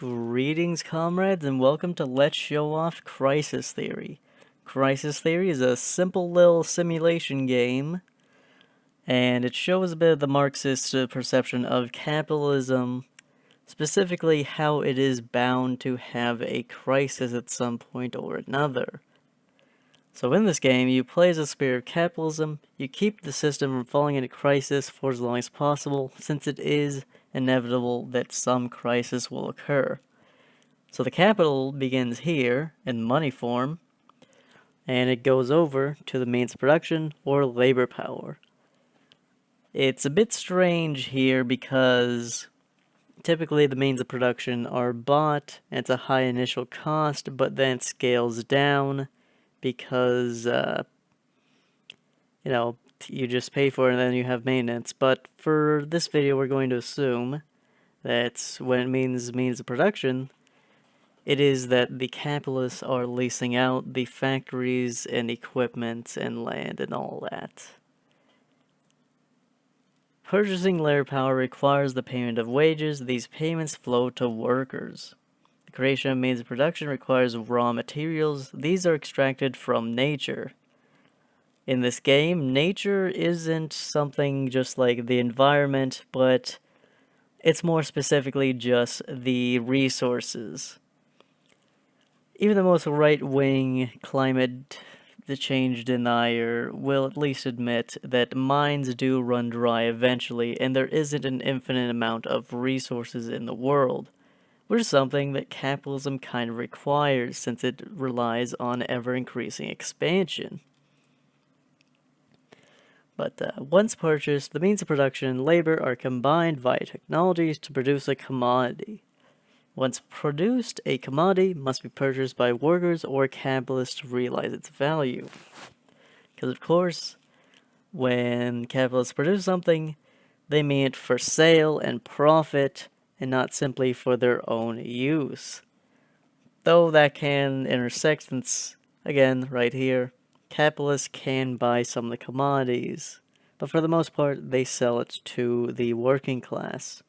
Greetings, comrades, and welcome to Let's Show Off Crisis Theory. Crisis Theory is a simple little simulation game, and it shows a bit of the Marxist perception of capitalism, specifically how it is bound to have a crisis at some point or another. So in this game, you play as a spirit of capitalism, you keep the system from falling into crisis for as long as possible, since it is inevitable that some crisis will occur. So the capital begins here, in money form, and it goes over to the means of production, or labor power. It's a bit strange here because typically the means of production are bought, and it's a high initial cost, but then it scales down because, you just pay for it and then you have maintenance. But for this video, we're going to assume that when it means means of production, it is that the capitalists are leasing out the factories and equipment and land and all that. Purchasing labor power requires the payment of wages. These payments flow to workers. The creation of means of production requires raw materials. These are extracted from nature. In this game, nature isn't something just like the environment, but it's more specifically just the resources. Even the most right-wing climate change denier will at least admit that mines do run dry eventually, and there isn't an infinite amount of resources in the world, which is something that capitalism kind of requires since it relies on ever-increasing expansion. But once purchased, the means of production and labor are combined via technologies to produce a commodity. Once produced, a commodity must be purchased by workers or capitalists to realize its value. Because of course, when capitalists produce something, they mean it for sale and profit, and not simply for their own use. Though that can intersect since, again, right here, capitalists can buy some of the commodities, but for the most part, they sell it to the working class.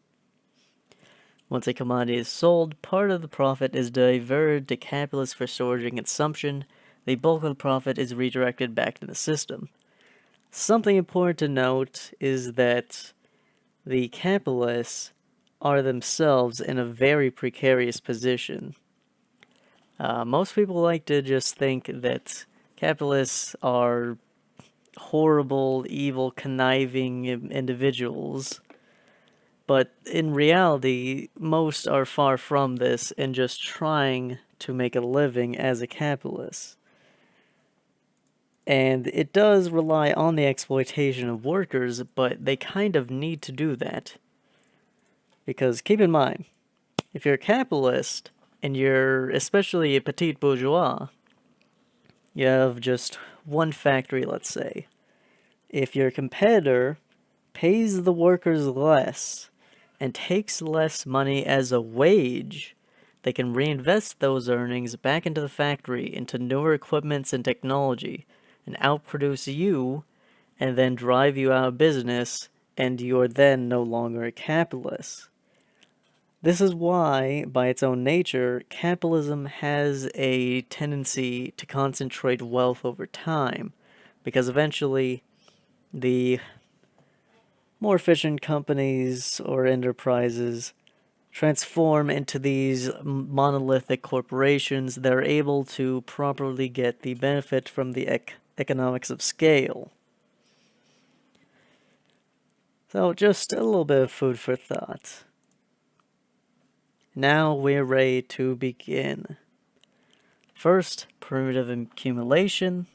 Once a commodity is sold, part of the profit is diverted to capitalists for storage and consumption. The bulk of the profit is redirected back to the system. Something important to note is that the capitalists are themselves in a very precarious position. Most people like to just think that capitalists are horrible, evil, conniving individuals. But in reality, most are far from this and just trying to make a living as a capitalist. And it does rely on the exploitation of workers, but they kind of need to do that. Because keep in mind, if you're a capitalist, and you're especially a petit bourgeois, you have just one factory, let's say. If your competitor pays the workers less, and takes less money as a wage, they can reinvest those earnings back into the factory, into newer equipments and technology, and outproduce you, and then drive you out of business, and you're then no longer a capitalist. This is why, by its own nature, capitalism has a tendency to concentrate wealth over time, because eventually the more efficient companies or enterprises transform into these monolithic corporations that are able to properly get the benefit from the economics of scale. So just a little bit of food for thought. Now we're ready to begin. First, primitive accumulation.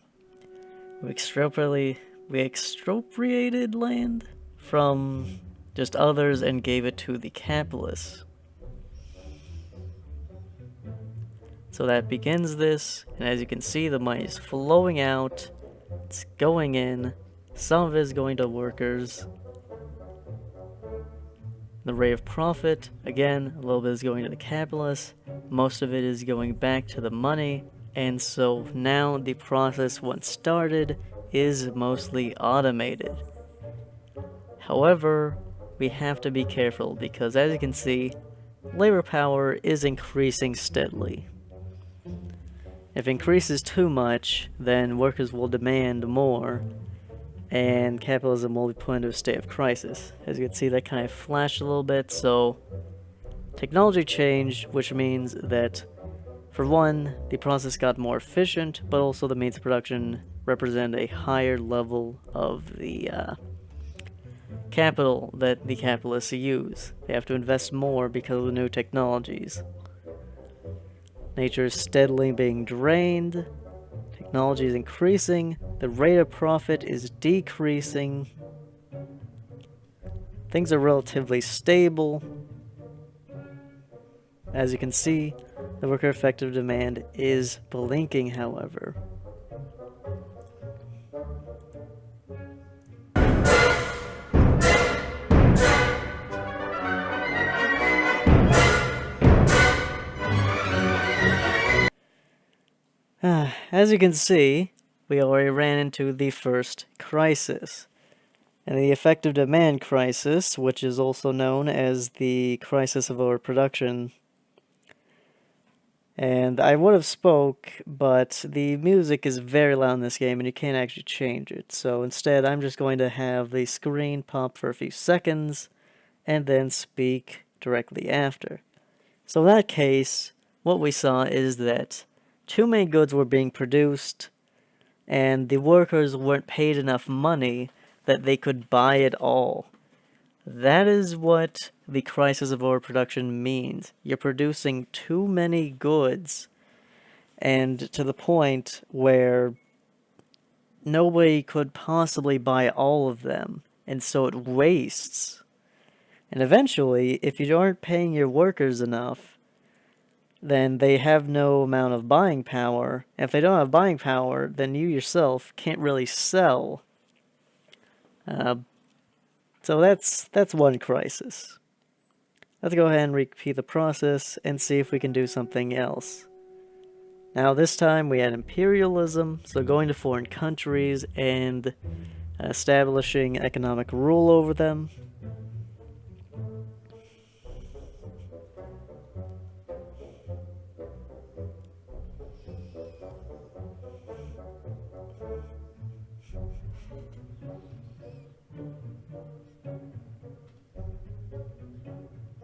We expropriated land from just others and gave it to the capitalists. So that begins this, and as you can see, the money is flowing out, it's going in, some of it is going to workers. The rate of profit, again, a little bit is going to the capitalists, most of it is going back to the money, and so now the process once started is mostly automated. However, we have to be careful because as you can see, labor power is increasing steadily. If it increases too much, then workers will demand more, and capitalism will be put into a state of crisis. As you can see, that kind of flashed a little bit, so technology changed, which means that, for one, the process got more efficient, but also the means of production represent a higher level of the capital that the capitalists use. They have to invest more because of the new technologies. Nature is steadily being drained, technology is increasing, the rate of profit is decreasing, things are relatively stable. As you can see, the worker effective demand is blinking, however. As you can see, we already ran into the first crisis. And the effective demand crisis, which is also known as the crisis of overproduction. And I would have spoke, but the music is very loud in this game and you can't actually change it. So instead, I'm just going to have the screen pop for a few seconds and then speak directly after. So in that case, what we saw is that too many goods were being produced and the workers weren't paid enough money that they could buy it all. That is what the crisis of overproduction means. You're producing too many goods, and to the point where nobody could possibly buy all of them, and so it wastes. And eventually, if you aren't paying your workers enough, then they have no amount of buying power. And if they don't have buying power, then you yourself can't really sell. So that's one crisis. Let's go ahead and repeat the process and see if we can do something else. Now this time we had imperialism, so going to foreign countries and establishing economic rule over them.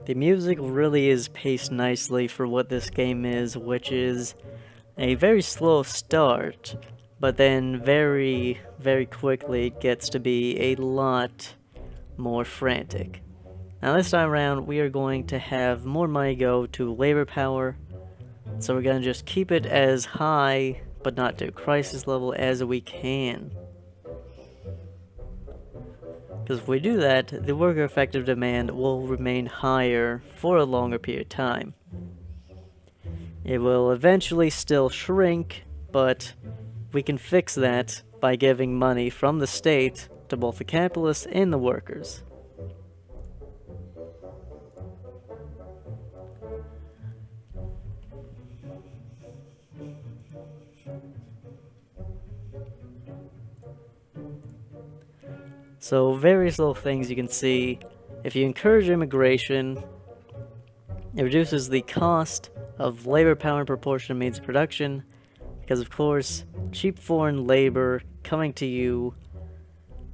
The music really is paced nicely for what this game is, which is a very slow start, but then very, very quickly it gets to be a lot more frantic. Now this time around, we are going to have more money go to labor power, so we're going to just keep it as high, but not to crisis level, as we can. Because if we do that, the worker effective demand will remain higher for a longer period of time. It will eventually still shrink, but we can fix that by giving money from the state to both the capitalists and the workers. So various little things you can see. If you encourage immigration, it reduces the cost of labor power in proportion to means of production, because of course, cheap foreign labor coming to you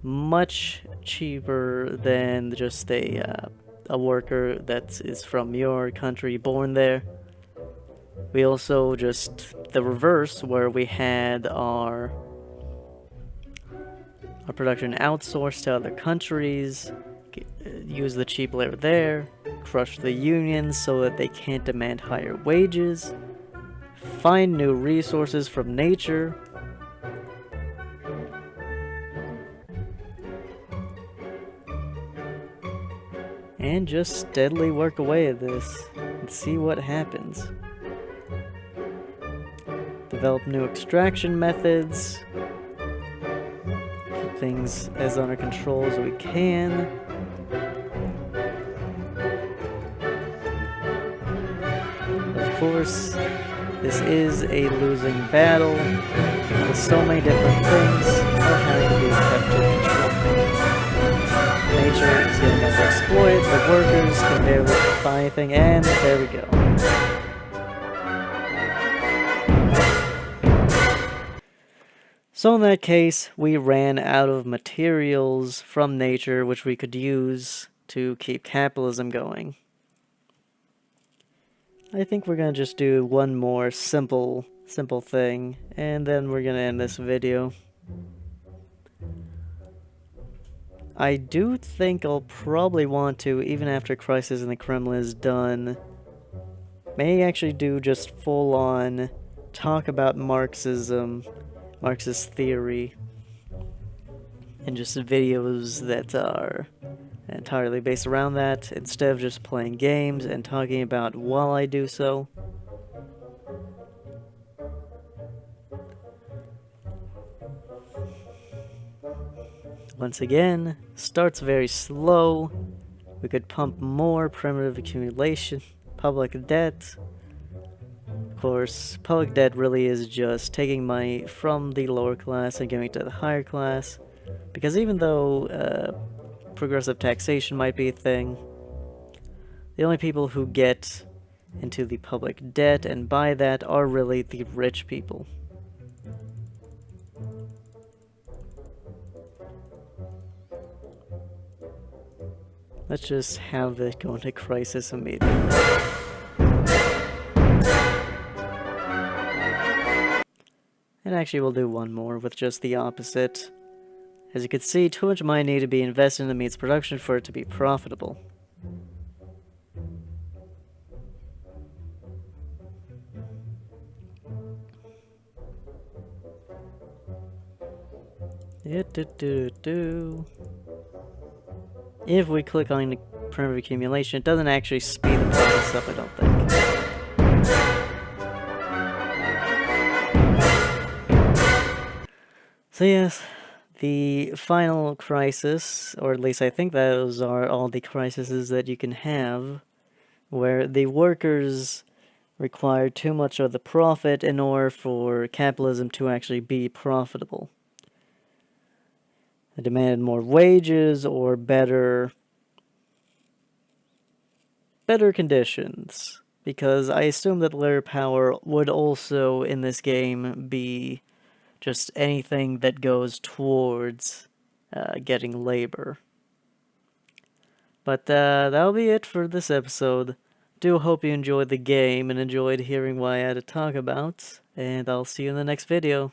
much cheaper than just a worker that is from your country, born there. We also just the reverse, where we had our production outsourced to other countries, use the cheap labor there, crush the unions so that they can't demand higher wages, find new resources from nature, and just steadily work away at this and see what happens. Develop new extraction methods, things as under control as we can. Of course, this is a losing battle, because so many different things are having to be kept under control. nature is getting overexploited, the workers can barely buy anything, and there we go. So in that case, we ran out of materials from nature which we could use to keep capitalism going. I think we're gonna just do one more simple thing, and then we're gonna end this video. I do think I'll probably want to, even after Crisis in the Kremlin is done, may actually do just full-on talk about Marxism, Marxist theory, and just videos that are entirely based around that, instead of just playing games and talking about while I do so. Once again, starts very slow. We could pump more primitive accumulation, public debt. Of course, public debt really is just taking money from the lower class and giving it to the higher class, because even though progressive taxation might be a thing, the only people who get into the public debt and buy that are really the rich people. Let's just have it go into crisis immediately. And actually we'll do one more with just the opposite. As you can see, too much money needs to be invested in the meat's production for it to be profitable. If we click on primitive accumulation, it doesn't actually speed the process up, I don't think. So yes, the final crisis, or at least I think those are all the crises that you can have, where the workers require too much of the profit in order for capitalism to actually be profitable. They demanded more wages or better conditions, because I assume that labor power would also in this game be just anything that goes towards getting labor. But that'll be it for this episode. Do hope you enjoyed the game and enjoyed hearing what I had to talk about, and I'll see you in the next video.